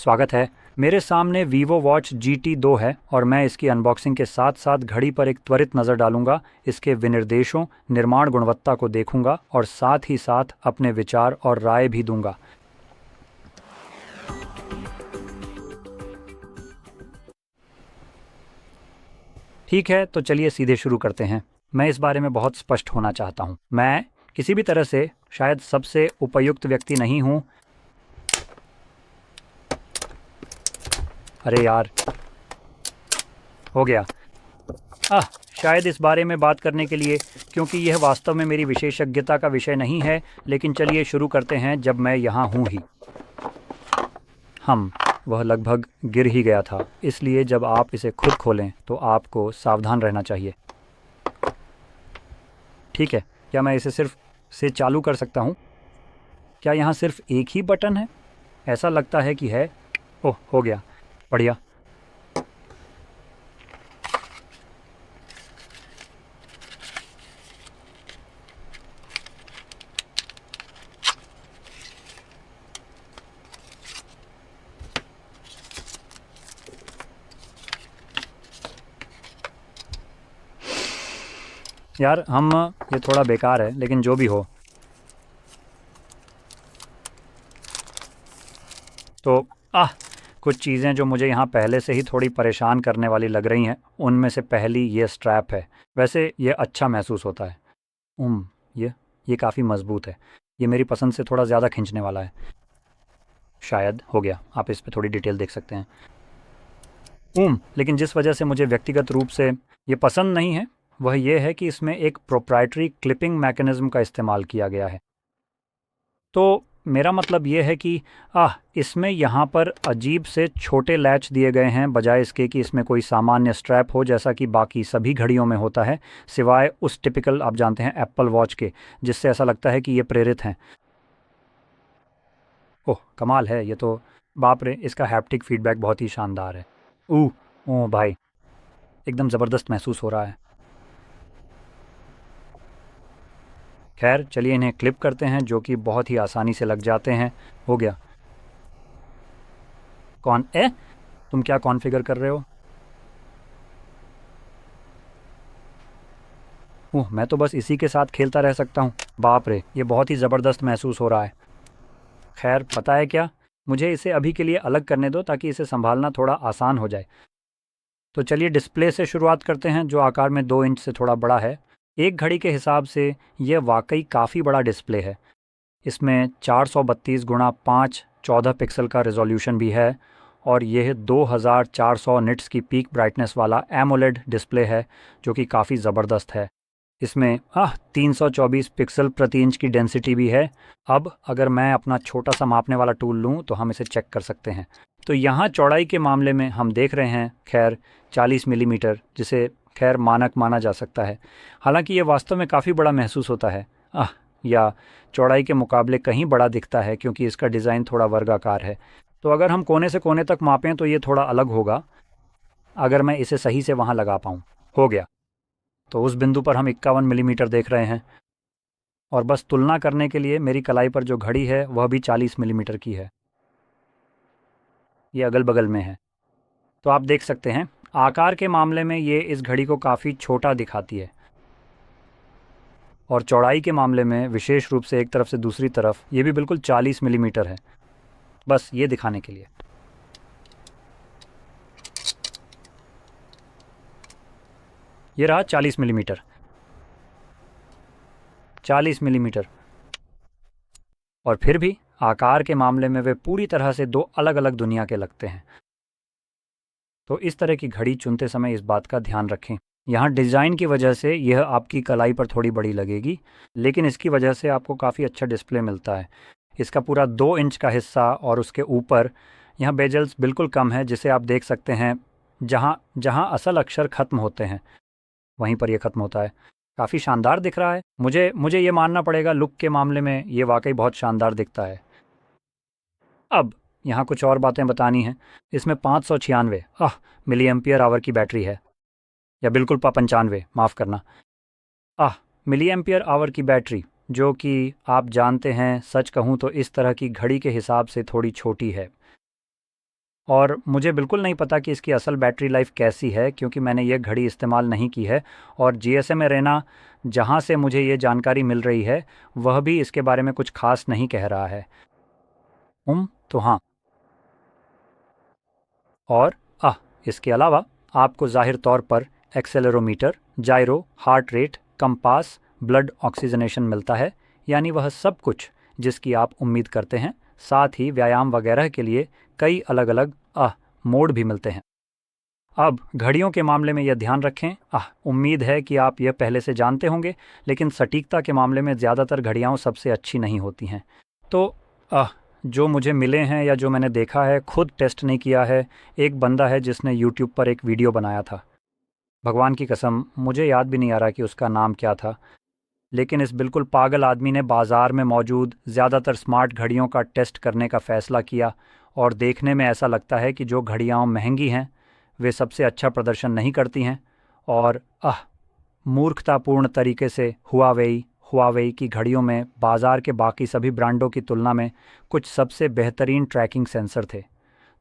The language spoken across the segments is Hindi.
स्वागत है। मेरे सामने वीवो वॉच GT2 है और मैं इसकी अनबॉक्सिंग के साथ साथ घड़ी पर एक त्वरित नज़र डालूंगा, इसके विनिर्देशों, निर्माण गुणवत्ता को देखूंगा और साथ ही साथ अपने विचार और राय भी दूंगा। ठीक है, तो चलिए सीधे शुरू करते हैं। मैं इस बारे में बहुत स्पष्ट होना चाहता हूँ। मैं किसी भी तरह से शायद सबसे उपयुक्त व्यक्ति नहीं हूँ। अरे यार, हो गया। शायद इस बारे में बात करने के लिए, क्योंकि यह वास्तव में मेरी विशेषज्ञता का विषय नहीं है, लेकिन चलिए शुरू करते हैं जब मैं यहाँ हूँ ही। वह लगभग गिर ही गया था, इसलिए जब आप इसे खुद खोलें तो आपको सावधान रहना चाहिए। ठीक है, क्या मैं इसे सिर्फ से चालू कर सकता हूँ? क्या यहाँ सिर्फ एक ही बटन है? ऐसा लगता है कि है। ओह, हो गया, बढ़िया। यार ये थोड़ा बेकार है, लेकिन जो भी हो। तो कुछ चीज़ें जो मुझे यहाँ पहले से ही थोड़ी परेशान करने वाली लग रही हैं, उनमें से पहली ये स्ट्रैप है। वैसे ये अच्छा महसूस होता है। ये काफ़ी मज़बूत है। ये मेरी पसंद से थोड़ा ज़्यादा खींचने वाला है। शायद हो गया, आप इस पे थोड़ी डिटेल देख सकते हैं। लेकिन जिस वजह से मुझे व्यक्तिगत रूप से ये पसंद नहीं है, वह यह है कि इसमें एक प्रोप्राइटरी क्लिपिंग मैकेनिज़्म का इस्तेमाल किया गया है। तो मेरा मतलब ये है कि इसमें यहाँ पर अजीब से छोटे लैच दिए गए हैं, बजाय इसके कि इसमें कोई सामान्य स्ट्रैप हो जैसा कि बाकी सभी घड़ियों में होता है, सिवाय उस टिपिकल, आप जानते हैं, एप्पल वॉच के, जिससे ऐसा लगता है कि ये प्रेरित हैं। ओह, कमाल है ये तो। बाप रे, इसका हैप्टिक फीडबैक बहुत ही शानदार है। ओह भाई, एकदम ज़बरदस्त महसूस हो रहा है। खैर, चलिए इन्हें क्लिप करते हैं, जो कि बहुत ही आसानी से लग जाते हैं। हो गया। तुम क्या कॉन्फ़िगर कर रहे हो? मैं तो बस इसी के साथ खेलता रह सकता हूँ। बाप रे, ये बहुत ही ज़बरदस्त महसूस हो रहा है। खैर, पता है क्या, मुझे इसे अभी के लिए अलग करने दो ताकि इसे संभालना थोड़ा आसान हो जाए। तो चलिए डिस्प्ले से शुरुआत करते हैं, जो आकार में 2 इंच से थोड़ा बड़ा है। एक घड़ी के हिसाब से यह वाकई काफ़ी बड़ा डिस्प्ले है। इसमें 432 गुणा 5 14 पिक्सल का रेजोल्यूशन भी है और यह 2400 निट्स की पीक ब्राइटनेस वाला एमोलेड डिस्प्ले है, जो कि काफ़ी ज़बरदस्त है। इसमें 324 पिक्सल प्रति इंच की डेंसिटी भी है। अब अगर मैं अपना छोटा सा मापने वाला टूल लूँ तो हम इसे चेक कर सकते हैं। तो यहाँ चौड़ाई के मामले में हम देख रहे हैं, खैर, 40 मिलीमीटर, जिसे खैर मानक माना जा सकता है। हालांकि ये वास्तव में काफ़ी बड़ा महसूस होता है, या चौड़ाई के मुकाबले कहीं बड़ा दिखता है, क्योंकि इसका डिज़ाइन थोड़ा वर्गाकार है। तो अगर हम कोने से कोने तक मापें तो ये थोड़ा अलग होगा, अगर मैं इसे सही से वहाँ लगा पाऊँ। हो गया। तो उस बिंदु पर हम 51 मिलीमीटर देख रहे हैं, और बस तुलना करने के लिए मेरी कलाई पर जो घड़ी है वह भी 40 मिलीमीटर की है। ये अगल बगल में है। तो आप देख सकते हैं, आकार के मामले में ये इस घड़ी को काफ़ी छोटा दिखाती है, और चौड़ाई के मामले में, विशेष रूप से एक तरफ से दूसरी तरफ, ये भी बिल्कुल 40 मिलीमीटर है। बस ये दिखाने के लिए। ये रहा 40 मिलीमीटर। 40 मिलीमीटर। और फिर भी आकार के मामले में वे पूरी तरह से दो अलग अलग दुनिया के लगते हैं। तो इस तरह की घड़ी चुनते समय इस बात का ध्यान रखें। यहाँ डिज़ाइन की वजह से यह आपकी कलाई पर थोड़ी बड़ी लगेगी, लेकिन इसकी वजह से आपको काफ़ी अच्छा डिस्प्ले मिलता है। इसका पूरा 2 इंच का हिस्सा और उसके ऊपर यहाँ बेजल्स बिल्कुल कम है, जिसे आप देख सकते हैं। जहाँ जहाँ असल अक्षर ख़त्म होते हैं, वहीं पर यह ख़त्म होता है। काफ़ी शानदार दिख रहा है। मुझे ये मानना पड़ेगा, लुक के मामले में ये वाकई बहुत शानदार दिखता है। अब यहाँ कुछ और बातें बतानी हैं। इसमें 596 मिली एम्पियर आवर की बैटरी है, या बिल्कुल 95, माफ़ करना, मिली एम्पियर आवर की बैटरी, जो कि आप जानते हैं, सच कहूँ तो इस तरह की घड़ी के हिसाब से थोड़ी छोटी है। और मुझे बिल्कुल नहीं पता कि इसकी असल बैटरी लाइफ कैसी है, क्योंकि मैंने ये घड़ी इस्तेमाल नहीं की है। और जीएसएम एरेना जहाँ से मुझे ये जानकारी मिल रही है वह भी इसके बारे में कुछ खास नहीं कह रहा है। तो हाँ। और इसके अलावा आपको ज़ाहिर तौर पर accelerometer, gyro, heart rate, compass, blood oxygenation मिलता है, यानी वह सब कुछ जिसकी आप उम्मीद करते हैं। साथ ही व्यायाम वगैरह के लिए कई अलग अलग मोड भी मिलते हैं। अब घड़ियों के मामले में यह ध्यान रखें, उम्मीद है कि आप यह पहले से जानते होंगे, लेकिन सटीकता के मामले में ज़्यादातर घड़ियाँ सबसे अच्छी नहीं होती हैं। तो जो मुझे मिले हैं या जो मैंने देखा है, खुद टेस्ट नहीं किया है, एक बंदा है जिसने यूट्यूब पर एक वीडियो बनाया था। भगवान की कसम मुझे याद भी नहीं आ रहा कि उसका नाम क्या था, लेकिन इस बिल्कुल पागल आदमी ने बाज़ार में मौजूद ज़्यादातर स्मार्ट घड़ियों का टेस्ट करने का फ़ैसला किया। और देखने में ऐसा लगता है कि जो घड़ियाँ महंगी हैं वे सबसे अच्छा प्रदर्शन नहीं करती हैं। और मूर्खतापूर्ण तरीके से हुआवेई की घड़ियों में बाज़ार के बाकी सभी ब्रांडों की तुलना में कुछ सबसे बेहतरीन ट्रैकिंग सेंसर थे।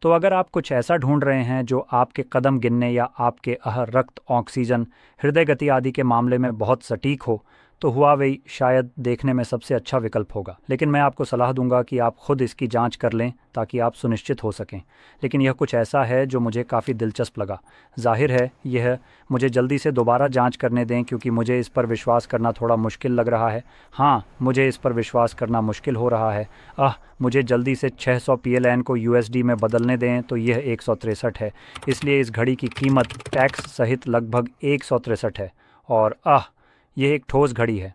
तो अगर आप कुछ ऐसा ढूंढ रहे हैं जो आपके कदम गिनने या आपके रक्त, ऑक्सीजन, हृदय गति आदि के मामले में बहुत सटीक हो, तो हुआवेई शायद देखने में सबसे अच्छा विकल्प होगा। लेकिन मैं आपको सलाह दूंगा कि आप खुद इसकी जांच कर लें ताकि आप सुनिश्चित हो सकें। लेकिन यह कुछ ऐसा है जो मुझे काफ़ी दिलचस्प लगा। जाहिर है यह मुझे जल्दी से दोबारा जांच करने दें, क्योंकि मुझे इस पर विश्वास करना थोड़ा मुश्किल लग रहा है। मुझे इस पर विश्वास करना मुश्किल हो रहा है। मुझे जल्दी से 600 PLN को USD में बदलने दें तो यह 163 है। इसलिए इस घड़ी की कीमत टैक्स सहित लगभग 163 है। और यह एक ठोस घड़ी है।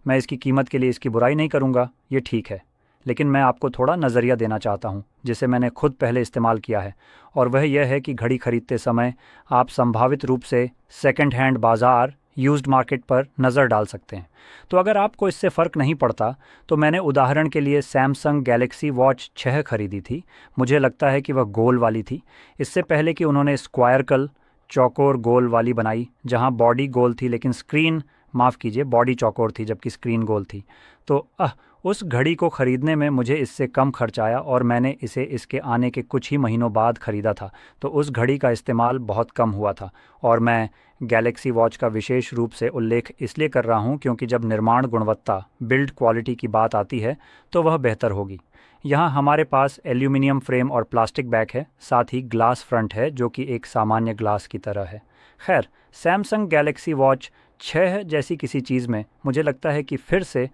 मैं इसकी कीमत के लिए इसकी बुराई नहीं करूंगा, ये ठीक है। लेकिन मैं आपको थोड़ा नज़रिया देना चाहता हूं जिसे मैंने खुद पहले इस्तेमाल किया है, और वह यह है कि घड़ी खरीदते समय आप संभावित रूप से सेकंड हैंड बाज़ार, यूज्ड मार्केट पर नज़र डाल सकते हैं। तो अगर आपको इससे फ़र्क नहीं पड़ता, तो मैंने उदाहरण के लिए सैमसंग गैलेक्सी वॉच 6 खरीदी थी। मुझे लगता है कि वह गोल वाली थी, इससे पहले कि उन्होंने स्क्वायरकल चौकोर गोल वाली बनाई, जहां बॉडी गोल थी लेकिन स्क्रीन, माफ़ कीजिए, बॉडी चौकोर थी जबकि स्क्रीन गोल थी। तो उस घड़ी को ख़रीदने में मुझे इससे कम खर्च आया, और मैंने इसे इसके आने के कुछ ही महीनों बाद ख़रीदा था। तो उस घड़ी का इस्तेमाल बहुत कम हुआ था। और मैं गैलेक्सी वॉच का विशेष रूप से उल्लेख इसलिए कर रहा हूँ क्योंकि जब निर्माण गुणवत्ता, बिल्ड क्वालिटी की बात आती है तो वह बेहतर होगी। यहाँ हमारे पास एल्यूमिनियम फ्रेम और प्लास्टिक बैक है, साथ ही ग्लास फ्रंट है जो कि एक सामान्य ग्लास की तरह है। खैर, सैमसंग गैलेक्सी वॉच 6 जैसी किसी चीज़ में मुझे लगता है कि फिर से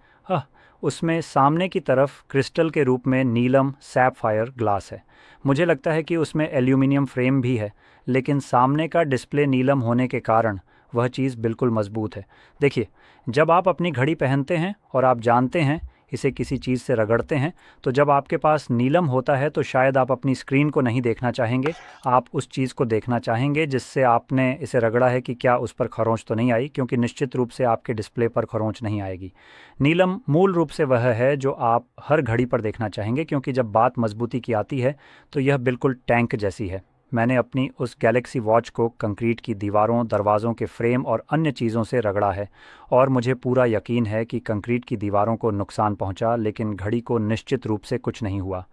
उसमें सामने की तरफ क्रिस्टल के रूप में नीलम सैफायर ग्लास है। मुझे लगता है कि उसमें एल्यूमिनियम फ्रेम भी है, लेकिन सामने का डिस्प्ले नीलम होने के कारण वह चीज़ बिल्कुल मजबूत है। देखिए, जब आप अपनी घड़ी पहनते हैं और आप जानते हैं इसे किसी चीज़ से रगड़ते हैं, तो जब आपके पास नीलम होता है तो शायद आप अपनी स्क्रीन को नहीं देखना चाहेंगे, आप उस चीज़ को देखना चाहेंगे जिससे आपने इसे रगड़ा है कि क्या उस पर खरोंच तो नहीं आई, क्योंकि निश्चित रूप से आपके डिस्प्ले पर खरोंच नहीं आएगी। नीलम मूल रूप से वह है जो आप हर घड़ी पर देखना चाहेंगे, क्योंकि जब बात मजबूती की आती है तो यह बिल्कुल टैंक जैसी है। मैंने अपनी उस गैलेक्सी वॉच को कंक्रीट की दीवारों, दरवाज़ों के फ्रेम और अन्य चीज़ों से रगड़ा है, और मुझे पूरा यकीन है कि कंक्रीट की दीवारों को नुकसान पहुंचा, लेकिन घड़ी को निश्चित रूप से कुछ नहीं हुआ।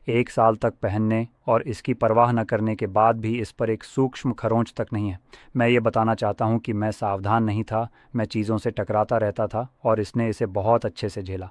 1 साल तक पहनने और इसकी परवाह न करने के बाद भी इस पर एक सूक्ष्म खरोंच तक नहीं है। मैं ये बताना चाहता हूँ कि मैं सावधान नहीं था, मैं चीज़ों से टकराता रहता था, और इसने इसे बहुत अच्छे से झेला।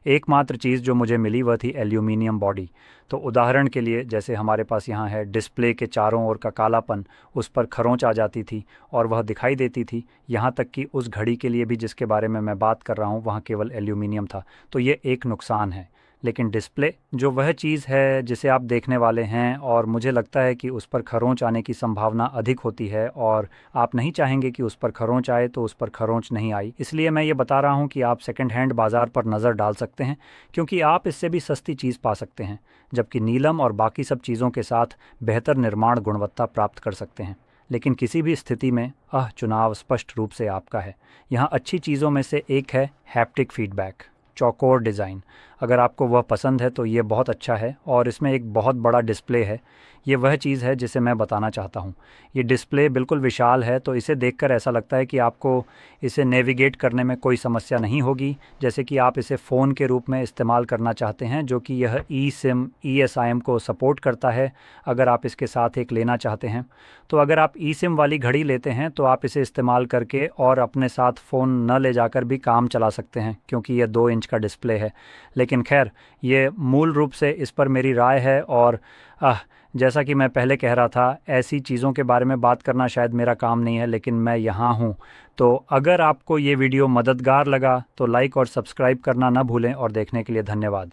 एकमात्र चीज़ जो मुझे मिली वह थी एल्यूमिनियम बॉडी। तो उदाहरण के लिए, जैसे हमारे पास यहाँ है, डिस्प्ले के चारों ओर का कालापन, उस पर खरोंच आ जाती थी और वह दिखाई देती थी। यहाँ तक कि उस घड़ी के लिए भी जिसके बारे में मैं बात कर रहा हूँ वहाँ केवल एल्यूमिनियम था। तो ये एक नुकसान है। लेकिन डिस्प्ले जो वह चीज़ है जिसे आप देखने वाले हैं, और मुझे लगता है कि उस पर खरोंच आने की संभावना अधिक होती है, और आप नहीं चाहेंगे कि उस पर खरोंच आए, तो उस पर खरोंच नहीं आई। इसलिए मैं ये बता रहा हूँ कि आप सेकंड हैंड बाज़ार पर नज़र डाल सकते हैं, क्योंकि आप इससे भी सस्ती चीज़ पा सकते हैं, जबकि नीलम और बाकी सब चीज़ों के साथ बेहतर निर्माण गुणवत्ता प्राप्त कर सकते हैं। लेकिन किसी भी स्थिति में चुनाव स्पष्ट रूप से आपका है। यहाँ अच्छी चीज़ों में से एक है हैप्टिक फीडबैक, चौकोर डिज़ाइन। अगर आपको वह पसंद है तो ये बहुत अच्छा है और इसमें एक बहुत बड़ा डिस्प्ले है। ये वह चीज़ है जिसे मैं बताना चाहता हूँ। ये डिस्प्ले बिल्कुल विशाल है, तो इसे देखकर ऐसा लगता है कि आपको इसे नेविगेट करने में कोई समस्या नहीं होगी, जैसे कि आप इसे फ़ोन के रूप में इस्तेमाल करना चाहते हैं, जो कि यह ई सिम ESIM को सपोर्ट करता है अगर आप इसके साथ एक लेना चाहते हैं। तो अगर आप ई सिम वाली घड़ी लेते हैं तो आप इसे इस्तेमाल करके और अपने साथ फ़ोन न ले जाकर भी काम चला सकते हैं, क्योंकि यह 2 इंच का डिस्प्ले है। लेकिन खैर, ये मूल रूप से इस पर मेरी राय है। और जैसा कि मैं पहले कह रहा था, ऐसी चीज़ों के बारे में बात करना शायद मेरा काम नहीं है, लेकिन मैं यहाँ हूँ। तो अगर आपको ये वीडियो मददगार लगा तो लाइक और सब्सक्राइब करना ना भूलें, और देखने के लिए धन्यवाद।